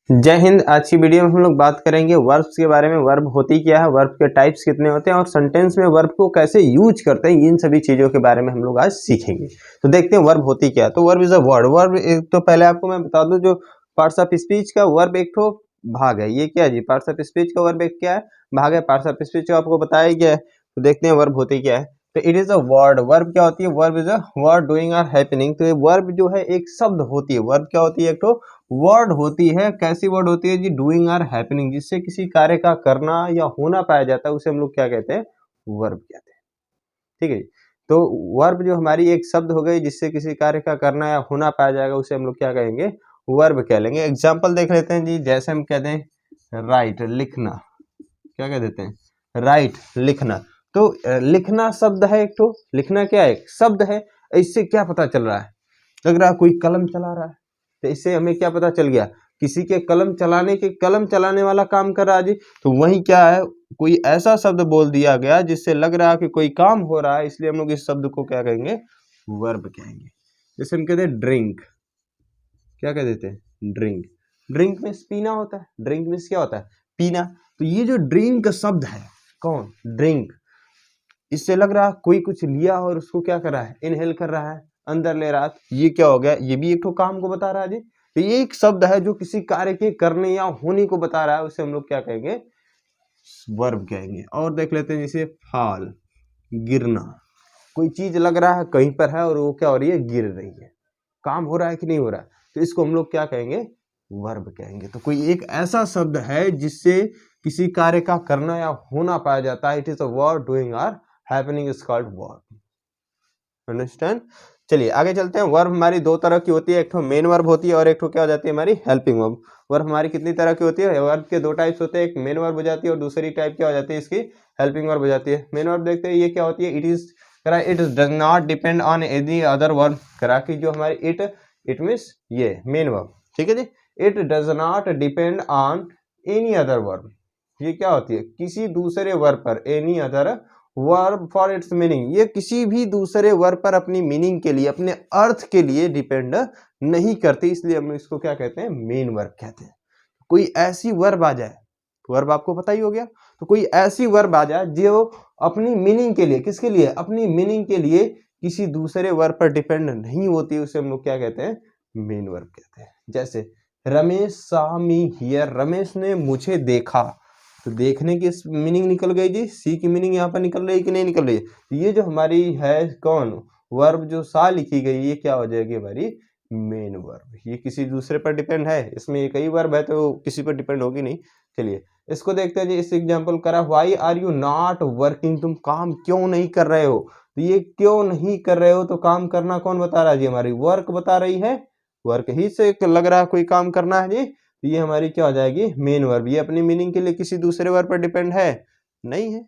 जय हिंद। आज की वीडियो में हम लोग बात करेंगे वर्ब्स के बारे में। वर्ब होती क्या है, वर्ब के टाइप्स कितने होते हैं और सेंटेंस में वर्ब को कैसे यूज करते हैं, इन सभी चीजों के बारे में हम लोग आज सीखेंगे। तो देखते हैं वर्ब होती क्या है। तो verb is a word. Verb एक तो पहले आपको मैं बता दूं, जो पार्ट्स ऑफ स्पीच का वर्ब एक तो भाग है। ये क्या है जी, पार्ट्स ऑफ स्पीच का वर्ब एक क्या है, भाग है। पार्ट्स ऑफ स्पीच को आपको बताया गया है। तो देखते हैं वर्ब होती क्या है। तो it is a word. Verb क्या होती है, verb is a word doing और हैपनिंग। तो ये वर्ब जो है एक शब्द होती है। वर्ब क्या होती है, एक तो वर्ड होती है। कैसी वर्ड होती है जी, डूइंग और हैपनिंग, जिससे किसी कार्य का करना या होना पाया जाता है, उसे हम लोग क्या कहते हैं, वर्ब कहते हैं। ठीक है जी। तो वर्ब जो हमारी एक शब्द हो गई, जिससे किसी कार्य का करना या होना पाया जाएगा, उसे हम लोग क्या कहेंगे, वर्ब कह लेंगे। एग्जाम्पल देख लेते हैं जी। जैसे हम कहते हैं राइट, लिखना। क्या कह देते हैं, राइट, लिखना। तो लिखना शब्द है एक तो। लिखना क्या है, शब्द है। इससे क्या पता चल रहा है, लग रहा है कोई कलम चला रहा है। तो इससे हमें क्या पता चल गया, किसी के कलम चलाने वाला काम कर रहा है जी। तो वही क्या है, कोई ऐसा शब्द बोल दिया गया जिससे लग रहा है कि कोई काम हो रहा है, इसलिए हम लोग इस शब्द को क्या कहेंगे, वर्ब कहेंगे। जैसे हम कहते हैं ड्रिंक। क्या कह देते हैं, ड्रिंक। ड्रिंक मीन्स पीना होता है। ड्रिंक मीन्स क्या होता है, पीना। तो ये जो ड्रिंक शब्द है, कौन, ड्रिंक, इससे लग रहा है कोई कुछ लिया और उसको क्या कर रहा है, इनहेल कर रहा है, अंदर ले रहा है। ये क्या हो गया, ये भी एक तो काम को बता रहा है जी। तो ये एक शब्द है जो किसी कार्य के करने या होने को बता रहा है, उसे हम लोग क्या कहेंगे, वर्ब कहेंगे। और देख लेते हैं जैसे फॉल, गिरना। कोई चीज लग रहा है कहीं पर है और वो क्या हो रही है, गिर रही है। काम हो रहा है कि नहीं हो रहा है, तो इसको हम लोग क्या कहेंगे, वर्ब कहेंगे। तो कोई एक ऐसा शब्द है जिससे किसी कार्य का करना या होना पाया जाता है। It is a word doing और happening is called verb. Understand. चलिए आगे चलते हैं। वर्ब हमारी दो तरह की होती है, एक तो मेन वर्ब होती है और एक तो क्या हो जाती है, हमारी हेल्पिंग वर्ब। वर्ब हमारी कितनी तरह की होती है, वर्ब के दो टाइप्स होते हैं, एक मेन वर्ब हो जाती है और दूसरी टाइप क्या हो जाती है, इसकी हेल्पिंग वर्ब हो जाती है। मेन वर्ब देखते हैं ये क्या होती है, it does not depend on any other verb. करा कि जो हमारी इट मीन्स ये मेन वर्ब, ठीक है जी। It does not depend on any other verb. ये क्या होती है, किसी दूसरे वर्ब पर, any other verb for its meaning. ये किसी भी दूसरे वर्ब पर अपनी मीनिंग के लिए, अपने अर्थ के लिए डिपेंड नहीं करती, इसलिए हम इसको क्या कहते हैं, मेन वर्ब कहते हैं। कोई ऐसी वर्ब आ जाए, वर्ब आपको पता ही हो गया, तो कोई ऐसी वर्ब आ जाए जो अपनी मीनिंग के लिए, किसके लिए, अपनी मीनिंग के लिए किसी दूसरे वर्ब पर डिपेंड नहीं होती, उसे हम लोग क्या कहते हैं, मेन वर्ब कहते हैं। जैसे Ramesh saw me here, Ramesh ने मुझे देखा। तो देखने की मीनिंग निकल गई जी, सी की मीनिंग यहाँ पर निकल रही है कि नहीं निकल रही है। ये जो हमारी है कौन, वर्ब जो सा लिखी गई, ये क्या हो जाएगी, हमारी मेन वर्ब। ये किसी दूसरे पर डिपेंड है, इसमें एक ही वर्ब है तो किसी पर डिपेंड होगी नहीं। चलिए इसको देखते हैं जी। इस एग्जाम्पल करा, why are you not working, तुम काम क्यों नहीं कर रहे हो। तो ये क्यों नहीं कर रहे हो, तो काम करना कौन बता रहा है जी, हमारी वर्क बता रही है। वर्क ही से लग रहा है कोई काम करना है जी, तो ये हमारी क्या हो जाएगी, मेन वर्ब। ये अपनी मीनिंग के लिए किसी दूसरे वर्ब पर डिपेंड है नहीं है,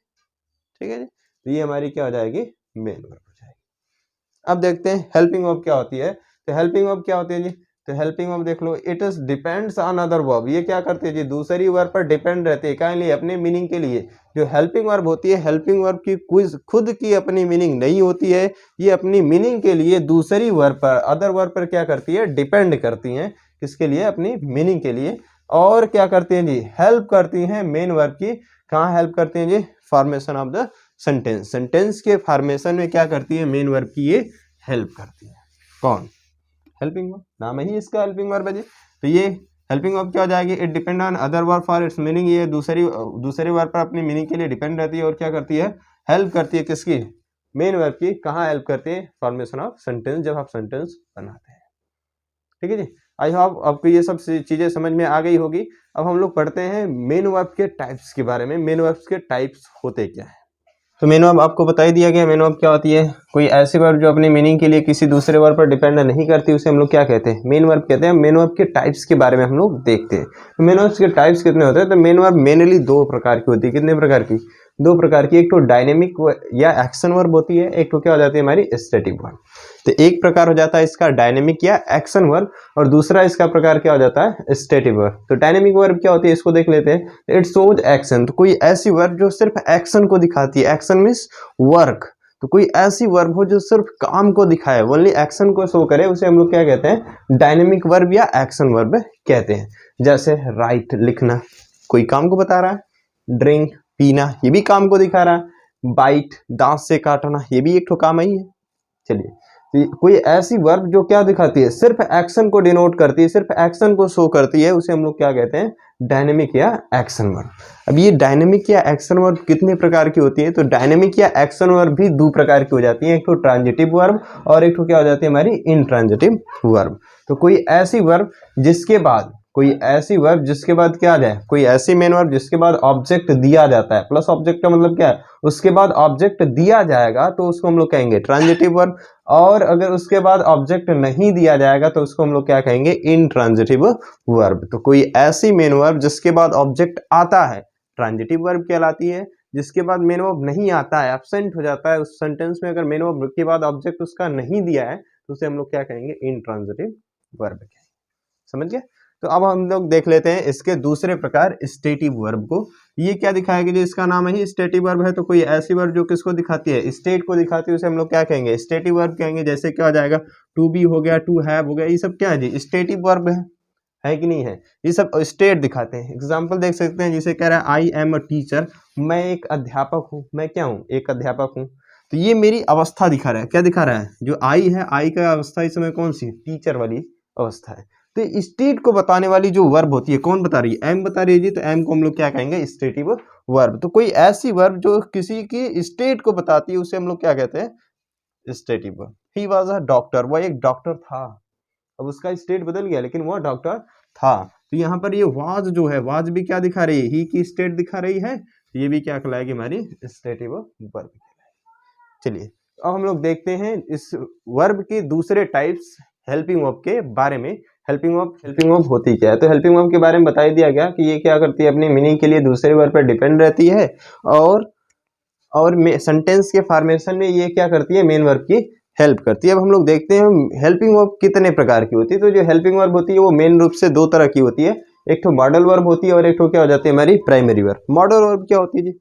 ठीक है जी। तो ये हमारी क्या हो जाएगी, मेन वर्ब हो जाएगी। अब देखते हैं हेल्पिंग वर्ब क्या होती है। तो हेल्पिंग वर्ब क्या होती है जी, तो हेल्पिंग वर्ब देख लो, it is depends on other verb. ये क्या करती है जी, दूसरी वर्ब पर डिपेंड रहती है, क्या लिए, अपने मीनिंग के लिए। जो हेल्पिंग वर्ब होती है, हेल्पिंग वर्ब की खुद की अपनी मीनिंग नहीं होती है, ये अपनी मीनिंग के लिए दूसरी वर्ब पर, अदर वर्ब पर क्या करती है, डिपेंड करती हैं। किसके लिए, अपनी मीनिंग के लिए। और क्या करती हैं जी, हेल्प करती हैं मेन वर्ब की। कहाँ हेल्प करती हैं जी, formation of the sentence. Sentence के फॉर्मेशन में क्या करती है, मेन वर्ब की ये हेल्प करती है। कौन, हेल्पिंग वर्ब, नाम ही इसका हेल्पिंग वर्ब है जी। तो ये हेल्पिंग वर्ब क्या हो जाएगी, it depend on other verb for its meaning. ये दूसरे वर्ब पर अपनी मीनिंग के लिए डिपेंड रहती है और क्या करती है, हेल्प करती है किसकी, मेन वर्ब की। कहाँ हेल्प करती है, फॉर्मेशन ऑफ सेंटेंस, जब आप सेंटेंस बनाते हैं। ठीक है जी। आई होप आपको ये सब चीजें समझ में आ गई होगी। अब हम लोग पढ़ते हैं मेन वर्ब के टाइप्स के बारे में। मेन वर्ब्स के टाइप्स होते क्या है। तो मेन वर्ब आपको बता ही दिया गया। मेन वर्ब क्या होती है, कोई ऐसी वर्ब जो अपनी मीनिंग के लिए किसी दूसरे वर्ब पर डिपेंड नहीं करती, उसे हम लोग क्या कहते हैं, मेन वर्ब कहते हैं। मेन वर्ब के टाइप्स के बारे में हम लोग देखते हैं। तो मेन वर्ब्स के टाइप्स कितने होते हैं, तो मेन वर्ब मेनली दो प्रकार की होती है। कितने प्रकार की, दो प्रकार की। एक तो डायनेमिक या एक्शन वर्ब होती है, एक तो क्या हो जाती है, हमारी स्टैटिक वर्ब। तो एक प्रकार हो जाता है इसका डायनेमिक या एक्शन वर्ब, और दूसरा इसका प्रकार क्या हो जाता है, स्टैटिक वर्ब। तो डायनेमिक वर्ब क्या होती है, इसको देख लेते हैं। It shows action. तो कोई ऐसी वर्ब जो सिर्फ एक्शन को दिखाती है। एक्शन मीन्स वर्क, तो कोई ऐसी वर्ब हो जो सिर्फ काम को दिखाए, ओनली एक्शन को शो करे, उसे हम लोग क्या कहते हैं, डायनेमिक वर्ब या एक्शन वर्ब कहते हैं। जैसे राइट लिखना, कोई काम को बता रहा है। ड्रिंक पीना, ये भी काम को दिखा रहा है। बाइट दांत से काटना, ये भी एक तो काम ही है। चलिए, कोई ऐसी वर्ब जो क्या दिखाती है, सिर्फ एक्शन को डिनोट करती है, सिर्फ एक्शन को शो करती है, उसे हम लोग क्या कहते हैं, डायनेमिक या एक्शन वर्ब। अब ये डायनेमिक या एक्शन वर्ब कितने प्रकार की होती है, तो डायनेमिक या एक्शन वर्ब भी दो प्रकार की हो जाती है, एक तो ट्रांजिटिव वर्ब और एक तो क्या हो जाती है हमारी इंट्रांजिटिव वर्ब। तो कोई ऐसी वर्ब जिसके बाद क्या आ जाए, कोई ऐसी मेन वर्ब जिसके बाद ऑब्जेक्ट दिया जाता है, प्लस ऑब्जेक्ट का मतलब क्या है, उसके बाद ऑब्जेक्ट दिया जाएगा तो उसको हम लोग कहेंगे ट्रांजिटिव वर्ब, और अगर उसके बाद ऑब्जेक्ट नहीं दिया जाएगा तो उसको हम लोग क्या कहेंगे, इंट्रांजिटिव वर्ब। तो कोई ऐसी मेन वर्ब जिसके बाद ऑब्जेक्ट आता है ट्रांजिटिव वर्ब कहलाती है, जिसके बाद मेन वर्ब नहीं आता है, एब्सेंट हो जाता है उस सेंटेंस में, अगर मेन वर्ब के बाद ऑब्जेक्ट उसका नहीं दिया है तो उसे हम लोग क्या कहेंगे, इंट्रांजिटिव वर्ब कहेंगे। समझ गए। तो अब हम लोग देख लेते हैं इसके दूसरे प्रकार स्टेटिव वर्ब को। ये क्या दिखाएगा, जो इसका नाम है स्टेटिव वर्ब है, तो कोई ऐसी वर्ब जो किसको दिखाती है, स्टेट को दिखाती है, उसे हम लोग क्या कहेंगे, स्टेटिव वर्ब कहेंगे। जैसे क्या हो जाएगा, टू बी हो गया, टू हैव हो गया, ये सब क्या है जी, स्टेटिव वर्ब है कि नहीं है, ये सब स्टेट दिखाते हैं। एग्जाम्पल देख सकते हैं, जिसे कह रहा है आई एम अ टीचर, मैं एक अध्यापक हूँ, मैं क्या हूँ, एक अध्यापक हूँ। तो ये मेरी अवस्था दिखा रहा है, क्या दिखा रहा है, जो आई है, आई का अवस्था इस समय कौन सी, टीचर वाली अवस्था है। तो स्टेट को बताने वाली जो वर्ब होती है, कौन बता रही है, एम बता रही है जी, तो एम को हम लोग क्या कहेंगे, स्टेटिव वर्ब। तो कोई ऐसी वर्ब जो किसी की स्टेट को बताती है, उसे हम लोग क्या कहते हैं, stative verb. He was a doctor, वह एक डॉक्टर था, अब उसका स्टेट बदल गया लेकिन वह डॉक्टर था। तो यहाँ पर ये वाज जो है, वाज भी क्या दिखा रही है, ही की स्टेट दिखा रही है, तो ये भी क्या कहलाएगी, हमारी स्टेटिव वर्ब। चलिए, अब हम लोग देखते हैं इस वर्ब के दूसरे टाइप्स हेल्पिंग वर्ब के बारे में। हेल्पिंग वर्ब होती क्या है, तो हेल्पिंग वर्ब के बारे में बता ही दिया गया कि ये क्या करती है, अपनी मीनिंग के लिए दूसरे वर्ब पर डिपेंड रहती है, और सेंटेंस के फॉर्मेशन में ये क्या करती है, मेन वर्ब की हेल्प करती है। अब हम लोग देखते हैं हेल्पिंग वर्ब कितने प्रकार की होती है। तो जो हेल्पिंग वर्ब होती है वो मेन रूप से दो तरह की होती है, एक तो मॉडल वर्ब होती है और एक तो क्या हो जाती है, हमारी प्राइमरी वर्ब। मॉडल वर्ब क्या होती है जी,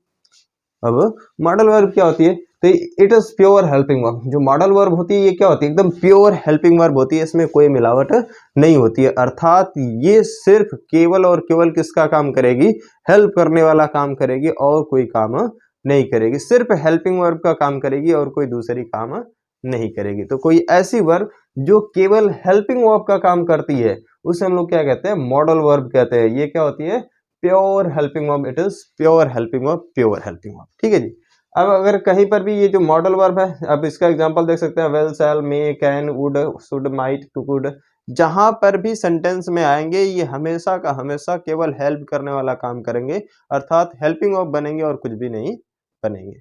अब मॉडल वर्ब क्या होती है, तो it is pure helping verb. जो मॉडल वर्ब होती है ये क्या होती है, एकदम प्योर हेल्पिंग वर्ब होती है, इसमें कोई मिलावट नहीं होती है, अर्थात ये सिर्फ केवल और केवल किसका काम करेगी, हेल्प करने वाला काम करेगी, और कोई काम नहीं करेगी, सिर्फ हेल्पिंग वर्ब का काम करेगी और कोई दूसरी काम नहीं करेगी। तो कोई ऐसी वर्ब जो केवल हेल्पिंग वर्ब का काम करती है उसे हम लोग क्या कहते हैं, मॉडल वर्ब कहते हैं। ये क्या होती है, pure helping verb, it is pure helping verb, pure helping verb. ठीक है जी। अब अगर कहीं पर भी ये जो मॉडल वर्ब है, अब इसका एग्जांपल देख सकते हैं, will, shall, may, can, would, should, might, to, could, जहां पर भी सेंटेंस में आएंगे ये हमेशा का हमेशा केवल हेल्प करने वाला काम करेंगे, अर्थात हेल्पिंग वर्ब बनेंगे और कुछ भी नहीं बनेंगे।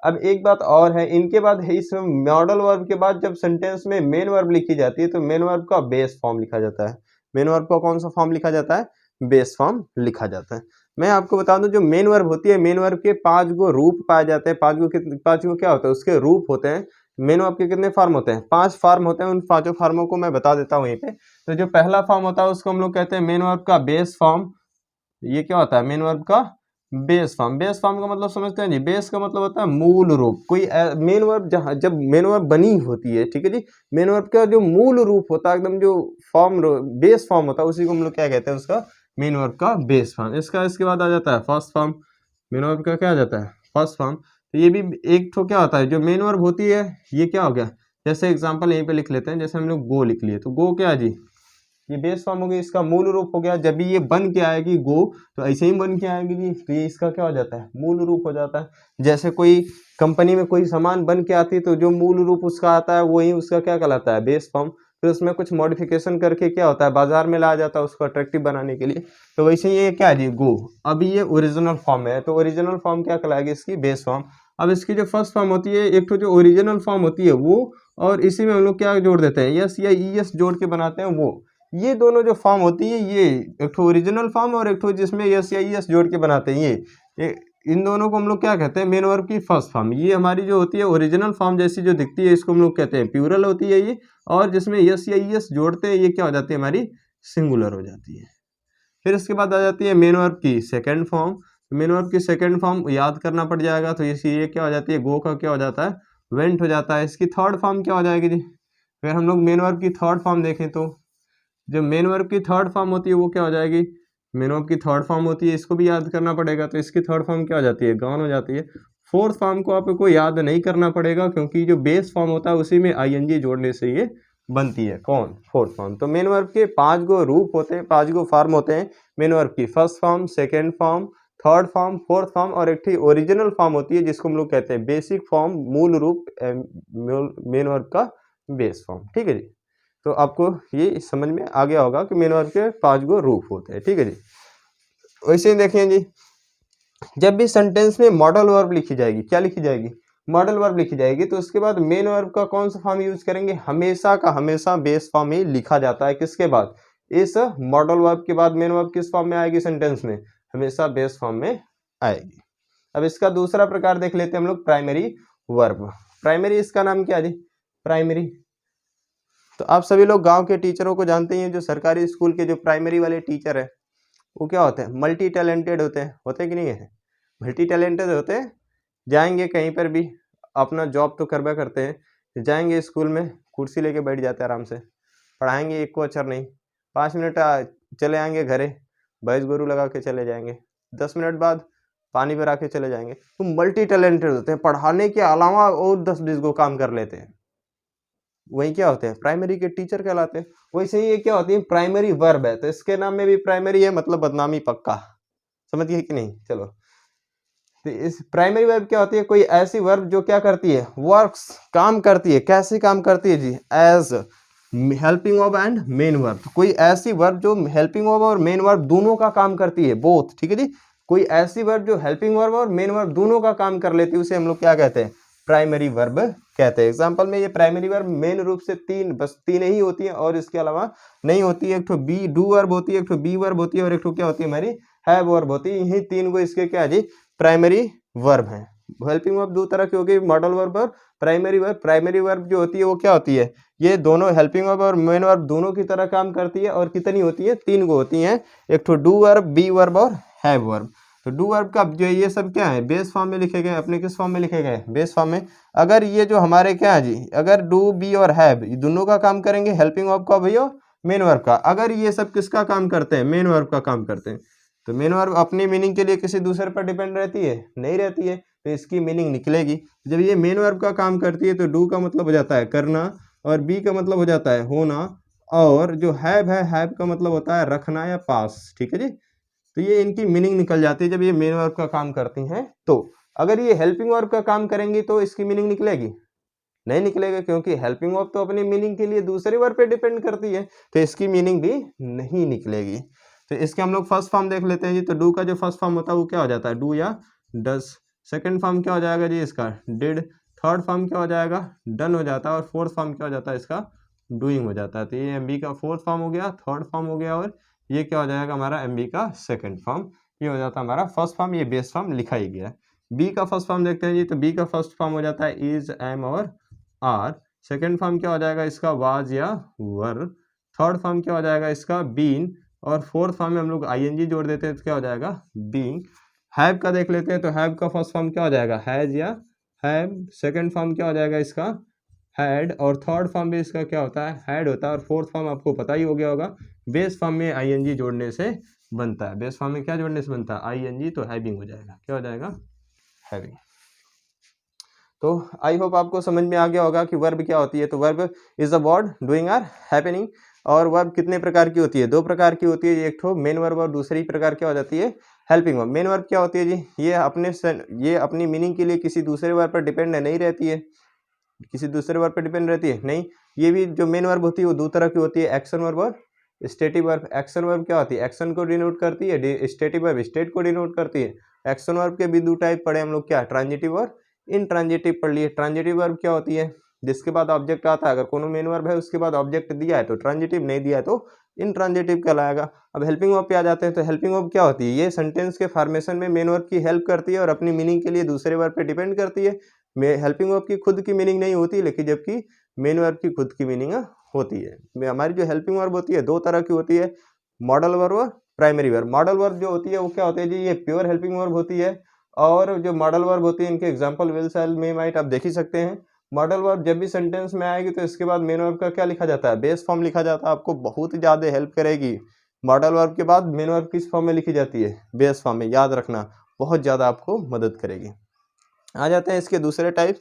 अब एक बात और है, इनके बाद इस मॉडल वर्ब के बाद जब सेंटेंस में मेन वर्ब लिखी जाती है तो मेन वर्ब का बेस फॉर्म लिखा जाता है। मेन वर्ब का कौन सा फॉर्म लिखा जाता है, बेस फॉर्म लिखा जाता है। मैं आपको बता दूं, जो मेन वर्ब होती है, मेन वर्ब के 5 गो रूप पाए जाते हैं। 5 गो क्या होता है, उसके रूप होते हैं। मेन वर्ब के कितने फॉर्म होते हैं, 5 फॉर्म होते हैं। उन 5 फॉर्मों को मैं बता देता हूँ यहीं पे। तो जो पहला फॉर्म होता है उसको हम लोग कहते हैं मेन वर्ब का बेस फॉर्म। ये क्या होता है, मेन वर्ब का बेस फॉर्म। बेस फॉर्म का मतलब समझते हैं जी, बेस का मतलब होता है मूल रूप। कोई मेन वर्ब जब मेन वर्ब बनी होती है, ठीक है जी, मेन वर्ब का जो मूल रूप होता है, एकदम जो फॉर्म बेस फॉर्म होता है, उसी को हम लोग क्या कहते हैं, उसका मेन वर्ब का बेस फॉर्म। इसके बाद आ जाता है फर्स्ट फॉर्म। मेन वर्ब का क्या आ जाता है, फर्स्ट फॉर्म। तो ये भी एक तो क्या होता है, जो मेन वर्ब होती है ये क्या हो गया, जैसे एग्जाम्पल यहीं पे लिख लेते हैं, जैसे हम लोग गो लिख लिए, तो गो क्या है जी, ये बेस फॉर्म हो गया, इसका मूल रूप हो गया। जब भी ये बन के आएगी गो, तो ऐसे ही बन के आएगी जी, तो ये इसका क्या हो जाता है, मूल रूप हो जाता है। जैसे कोई कंपनी में कोई सामान बन के आती है तो जो मूल रूप उसका आता है वही उसका क्या कहलाता है, बेस फॉर्म। फिर उसमें कुछ मॉडिफिकेशन करके क्या होता है, बाजार में लाया जाता है उसको अट्रैक्टिव बनाने के लिए। तो वैसे ही ये क्या है जी, गो। अब ये ओरिजिनल फॉर्म है, तो ओरिजिनल फॉर्म क्या कहलाएगी, इसकी बेस फॉर्म। अब इसकी जो फर्स्ट फॉर्म होती है, एक तो जो ओरिजिनल फॉर्म होती है वो, और इसी में हम लोग क्या जोड़ देते हैं, यस या ईएस जोड़ के बनाते हैं वो। ये दोनों जो फॉर्म होती है, ये एक तो ओरिजिनल फॉर्म और एक तो जिसमें यस या ईएस जोड़ के बनाते हैं, ये इन दोनों को हम लोग क्या कहते हैं, मेन वर्ब की फर्स्ट फॉर्म। ये हमारी जो होती है ओरिजिनल फॉर्म जैसी जो दिखती है, इसको हम लोग कहते हैं प्लूरल होती है ये, और जिसमें यस या ईएस जोड़ते हैं ये क्या हो जाती है, हमारी सिंगुलर हो जाती है। फिर इसके बाद आ जाती है मेन वर्ब की सेकेंड फॉर्म। मेन वर्ब की सेकेंड फॉर्म याद करना पड़ जाएगा, तो ये क्या हो जाती है, गो का क्या हो जाता है, वेंट हो जाता है। इसकी थर्ड फॉर्म क्या हो जाएगी जी? अगर हम लोग मेन वर्ब की थर्ड फॉर्म देखें तो जो मेन वर्ब की थर्ड फॉर्म होती है वो क्या हो जाएगी? मेन वर्ब की थर्ड फॉर्म होती है, इसको भी याद करना पड़ेगा, तो इसकी थर्ड फॉर्म क्या हो जाती है? गॉन हो जाती है। फोर्थ फॉर्म को आपको याद नहीं करना पड़ेगा क्योंकि जो बेस फॉर्म होता है उसी में आईएनजी जोड़ने से ये बनती है। कौन? Fourth form. तो मेन वर्ब के 5 गो रूप होते हैं, 5 गो फॉर्म होते हैं मेन वर्ब की। First form, second form, third form, fourth form और एक थी ओरिजिनल फॉर्म होती है जिसको हम लोग कहते हैं बेसिक फॉर्म, मूल रूप मेन वर्ब का बेस फॉर्म। ठीक है जी। तो आपको ये समझ में आ गया होगा कि मेन वर्ब के 5 गो रूप होते हैं। ठीक है जी। वैसे ही देखिए जी, जब भी सेंटेंस में मॉडल वर्ब लिखी जाएगी, क्या लिखी जाएगी? मॉडल वर्ब लिखी जाएगी, तो उसके बाद मेन वर्ब का कौन सा फॉर्म यूज करेंगे? हमेशा का हमेशा बेस फॉर्म ही लिखा जाता है। किसके बाद? इस मॉडल वर्ब के बाद मेन वर्ब किस फॉर्म में आएगी सेंटेंस में? हमेशा बेस फॉर्म में आएगी। अब इसका दूसरा प्रकार देख लेते हैं हम लोग, प्राइमरी वर्ब। प्राइमरी, इसका नाम क्या है जी? प्राइमरी। तो आप सभी लोग गांव के टीचरों को जानते हैं, जो सरकारी स्कूल के जो प्राइमरी वाले टीचर है वो क्या होते हैं? मल्टी टैलेंटेड होते हैं कि नहीं है? मल्टी टैलेंटेड होते हैं। जाएंगे कहीं पर भी, अपना जॉब तो करवा करते हैं, जाएंगे स्कूल में, कुर्सी लेके बैठ जाते हैं आराम से, पढ़ाएंगे एक को अक्षर नहीं, 5 मिनट चले आएंगे घरे, भैंस गोरू लगा के चले जाएंगे, 10 मिनट बाद पानी भरा के चले जाएंगे। तो मल्टी टैलेंटेड होते हैं, पढ़ाने के अलावा और 10-20 गो काम कर लेते हैं। वही क्या होते हैं? प्राइमरी के टीचर कहलाते हैं। वैसे ही ये क्या होती है? प्राइमरी वर्ब है, तो इसके नाम में भी प्राइमरी है, मतलब बदनामी पक्का। समझ गए कि नहीं? चलो, तो इस प्राइमरी वर्ब क्या होती है? कोई ऐसी वर्ब जो क्या करती है? वर्क्स, काम करती है। कैसे काम करती है जी? As helping verb and main verb. कोई ऐसी वर्ब जो हेल्पिंग वर्ब और मेन वर्ब दोनों का काम करती है, बोथ। ठीक है जी। कोई ऐसी वर्ब जो हेल्पिंग वर्ब और मेन वर्ब दोनों का काम कर लेती है, उसे हम लोग क्या कहते हैं? प्राइमरी वर्ब कहते हैं। एग्जाम्पल में ये प्राइमरी वर्ब मेन रूप से बस तीन ही होती है और इसके अलावा नहीं होती है। एक तो बी डू वर्ब होती है, एक तो बी वर्ब होती है और एक तो क्या होती है? हमारी हैव वर्ब होती है। यही 3 गो इसके क्या जी? प्राइमरी वर्ब है। हेल्पिंग वर्ब 2 तरह की होगी, मॉडल वर्ब और प्राइमरी वर्ब। प्राइमरी वर्ब जो होती है वो क्या होती है? ये दोनों हेल्पिंग वर्ब और मेन वर्ब दोनों की तरह काम करती है और कितनी होती है? 3 गो होती हैं। एक तो डू वर्ब, बी वर्ब और हैव वर्ब। तो डू वर्ब का जो ये सब क्या है? बेस फॉर्म में लिखे गए। अपने किस फॉर्म में लिखे गए? बेस फॉर्म में। अगर ये जो हमारे क्या है जी, अगर डू, बी और हैव दोनों का काम करेंगे, हेल्पिंग वर्ब का भैया, मेन वर्ब का। अगर ये सब किसका काम करते हैं? मेन वर्ब का काम करते हैं। तो मेन वर्ब अपनी मीनिंग के लिए किसी दूसरे पर डिपेंड रहती है? नहीं रहती है, तो इसकी मीनिंग निकलेगी। जब ये मेन वर्ब का काम करती है तो डू का मतलब हो जाता है करना, और बी का मतलब हो जाता है होना, और जो हैव है, हैव का मतलब होता है रखना या पास। ठीक है जी। तो ये इनकी मीनिंग निकल जाती है जब ये मेन वर्ब का काम करती हैं। तो अगर ये हेल्पिंग वर्ब का काम करेंगी तो इसकी मीनिंग निकलेगी? नहीं निकलेगा, क्योंकि हेल्पिंग वर्ब तो अपनी मीनिंग के लिए दूसरे वर्ब पे डिपेंड करती है, तो इसकी मीनिंग भी नहीं निकलेगी। तो इसके हम लोग फर्स्ट फॉर्म देख लेते हैं जी। तो डू का जो फर्स्ट फॉर्म होता है वो क्या हो जाता है? डू या डस। सेकंड फॉर्म क्या हो जाएगा जी इसका? डिड। थर्ड फॉर्म क्या हो जाएगा? डन हो जाता है। और फोर्थ फॉर्म क्या हो जाता है इसका? डूइंग हो जाता है। तो ये एमबी का फोर्थ फॉर्म हो गया, थर्ड फॉर्म हो गया, और ये क्या हो जाएगा हमारा? एमबी का सेकंड फॉर्म। ये हो जाता है हमारा फर्स्ट फॉर्म, ये बेस फॉर्म लिखा ही गया है। बी का फर्स्ट फॉर्म देखते हैं जी। तो बी का फर्स्ट फॉर्म हो जाता है इज, एम और आर। सेकेंड फॉर्म क्या हो जाएगा इसका? वाज या वर। थर्ड फॉर्म क्या हो जाएगा इसका? बीन। और फोर्थ फॉर्म में हम लोग आईएनजी जोड़ देते हैं तो क्या हो जाएगा? बीइंग। हैव का देख लेते हैं। तो हैव का फर्स्ट फॉर्म क्या हो जाएगा? हैज या हैव। सेकंड फॉर्म क्या हो जाएगा इसका? हैड। और थर्ड फॉर्म भी इसका क्या होता है? हैड होता है। और फोर्थ फॉर्म आपको पता ही हो गया होगा, बेस फॉर्म में आईएनजी जोड़ने से बनता है। बेस फॉर्म में क्या जोड़ने से बनता है? आईएनजी। तो हैविंग हो जाएगा। क्या हो जाएगा? हैविंग। तो आई होप आपको समझ में आ गया होगा कि वर्ब क्या होती है। तो verb is a word doing or happening. और वर्ब कितने प्रकार की होती है? 2 प्रकार की होती है। एक तो मेन वर्ब और दूसरी प्रकार क्या हो जाती है? Helping verb. मेन वर्ब क्या होती है जी? ये अपनी मीनिंग के लिए किसी दूसरे वर्ब पर डिपेंड नहीं रहती है। किसी दूसरे वर्ब पर डिपेंड रहती है नहीं। ये भी जो मेन वर्ब होती है वो 2 तरह की होती है, एक्शन वर्ब और स्टेटिव वर्ब। एक्शन वर्ब क्या होती है? एक्शन को डिनोट करती है। स्टेटिव वर्ब स्टेट को डिनोट करती है। एक्शन वर्ब के भी 2 टाइप पढ़े हम लोग, क्या? ट्रांजिटिव और इनट्रांजिटिव पढ़ लिए। ट्रांजिटिव वर्ब क्या होती है? जिसके बाद ऑब्जेक्ट आता है। अगर कोनो मेन वर्ब है उसके बाद ऑब्जेक्ट दिया है तो ट्रांजिटिव, नहीं दिया है तो इनट्रांजिटिव कहलाएगा। अब हेल्पिंग वर्ब पे आ जाते हैं। तो हेल्पिंग वर्ब क्या होती है? ये सेंटेंस के फॉर्मेशन में मेन वर्ब की हेल्प करती है और अपनी मीनिंग के लिए दूसरे वर्ब पे डिपेंड करती है। हेल्पिंग वर्ब की खुद की मीनिंग नहीं होती, लेकिन जबकि मेन वर्ब की खुद की मीनिंग होती है। हमारी जो हेल्पिंग वर्ब होती है 2 तरह की होती है, मॉडल वर्ब और प्राइमरी वर्ब। मॉडल वर्ब जो होती है वो क्या होती है जी? ये प्योर हेल्पिंग वर्ब होती है। और जो मॉडल वर्ब होती है इनके example will, shall, may, might आप देख ही सकते हैं। मॉडल वर्ब जब भी सेंटेंस में आएगी तो इसके बाद मेन वर्ब का क्या लिखा जाता है, बेस फॉर्म लिखा जाता है। आपको बहुत ही ज़्यादा हेल्प करेगी। मॉडल वर्ब के बाद मेन वर्ब किस फॉर्म में लिखी जाती है, बेस फॉर्म में, याद रखना, बहुत ज़्यादा आपको मदद करेगी। आ जाते हैं इसके दूसरे टाइप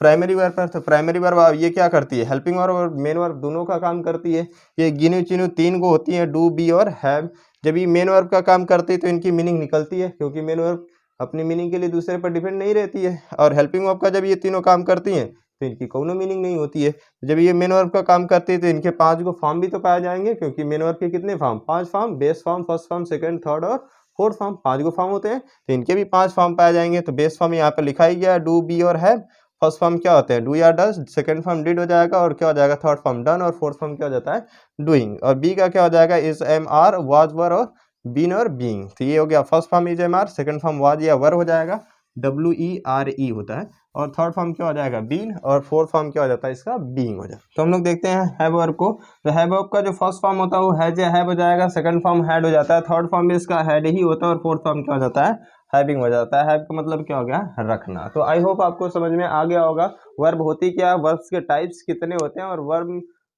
प्राइमरी वर्ब पर। तो प्राइमरी वर्ब ये क्या करती है, हेल्पिंग वर्ब और मेन वर्ब दोनों का काम करती है। ये गिनू चिनू 3 को होती है, डू, बी और हैव। जब ये मेन वर्ब का काम करती है तो इनकी मीनिंग निकलती है, क्योंकि मेन वर्ब अपनी मीनिंग के लिए दूसरे पर डिपेंड नहीं रहती है। और हेल्पिंग वर्ब का जब ये तीनों काम करती हैं तो इनकी कोनो मीनिंग नहीं होती है। जब ये मेन वर्ब का काम करती है तो इनके 5 को फॉर्म भी तो पाए जाएंगे, क्योंकि मेन वर्ब के कितने form, 5 form, base form, first form, second, third और फोर्थ फॉर्म, 5 को फॉर्म होते हैं, तो इनके भी 5 फॉर्म पाए जाएंगे। तो बेस फॉर्म यहाँ पर लिखा ही गया, डू, बी और हैव। फर्स्ट फॉर्म क्या होते हैं, डू या डज, सेकंड फॉर्म डिड हो जाएगा, और क्या हो जाएगा, थर्ड फॉर्म डन, और फोर्थ फॉर्म क्या हो जाता है, डूइंग। और बी का क्या हो जाएगा, is, am, are, was, were और बीन और बीइंग। तो ये हो गया first form is, am, are, second form was या वर हो जाएगा, WERE होता है, और थर्ड फॉर्म क्या हो जाएगा, बीन, और फोर्थ फॉर्म क्या हो जाता है इसका, बीइंग हो जाता है। तो हम लोग देखते हैं हैव वर्ब को। तो हैव वर्ब का जो फर्स्ट फॉर्म होता है वो हैज या हैव हो जाएगा, सेकंड फॉर्म हैड हो जाता है, थर्ड फॉर्म भी इसका हैड ही होता है, और फोर्थ फॉर्म क्या हो जाता है, हैविंग हो जाता है। हैव का मतलब क्या हो गया, रखना। तो आई होप आपको समझ में आ गया होगा वर्ब होती क्या है, वर्ब्स के टाइप्स कितने होते हैं, और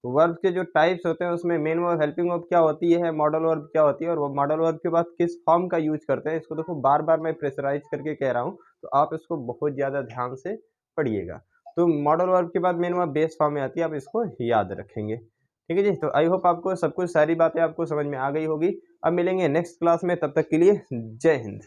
वर्ब के जो टाइप्स होते हैं उसमें मेन वर्ब, हेल्पिंग वर्ब क्या होती है, मॉडल वर्ब क्या होती है, और वो मॉडल वर्ब के बाद किस फॉर्म का यूज करते हैं। इसको देखो बार बार मैं प्रेशराइज करके कह रहा हूँ, तो आप इसको बहुत ज़्यादा ध्यान से पढ़िएगा। तो मॉडल वर्ब के बाद मेन वर्ब बेस फॉर्म में आती है, आप इसको याद रखेंगे। ठीक है जी। तो आई होप आपको सब कुछ, सारी बातें आपको समझ में आ गई होगी। अब मिलेंगे नेक्स्ट क्लास में, तब तक के लिए जय हिंद।